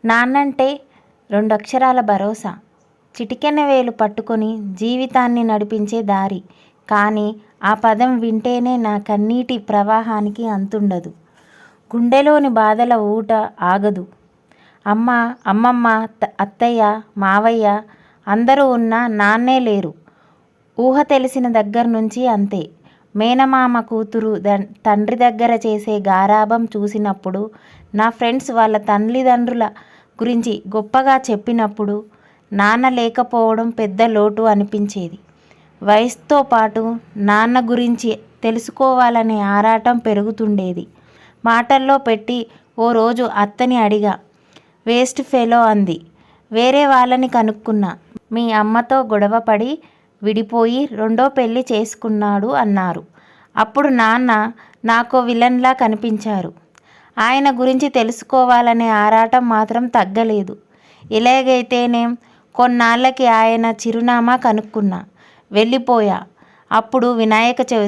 నాన్నంటే రెండక్షరాల భరోసా, చిటికెన వేలు పట్టుకొని జీవితాన్ని నడిపించే దారి. కానీ ఆ పదం వింటేనే నా కన్నీటి ప్రవాహానికి అంతుండదు. గుండెలోని బాధల ఊట ఆగదు. అమ్మ, అమ్మమ్మ, అత్తయ్య, మావయ్య అందరూ ఉన్నా నాన్నే లేరు. ఊహ తెలిసిన దగ్గర నుంచి అంతే. మేనమామ కూతురు తండ్రి దగ్గర చేసే గారాబం చూసినప్పుడు, నా ఫ్రెండ్స్ వాళ్ళ తల్లిదండ్రుల గురించి గొప్పగా చెప్పినప్పుడు నాన్న లేకపోవడం పెద్ద లోటు అనిపించేది. వయసుతో పాటు నాన్న గురించి తెలుసుకోవాలనే ఆరాటం పెరుగుతుండేది. మాటల్లో పెట్టి ఓ రోజు అత్తని అడిగా. వేస్ట్ ఫెలో అంది. వేరే వాళ్ళని కనుక్కున్నా. మీ అమ్మతో గొడవపడి విడిపోయి రెండో పెళ్లి చేసుకున్నాడు అన్నారు. అప్పుడు నాన్న నాకో విలన్లా కనిపించారు. ఆయన గురించి తెలుసుకోవాలనే ఆరాటం మాత్రం తగ్గలేదు. ఎలాగైతేనేం కొన్నాళ్ళకి ఆయన చిరునామా కనుక్కున్నా. వెళ్ళిపోయా. అప్పుడు వినాయక చవితి.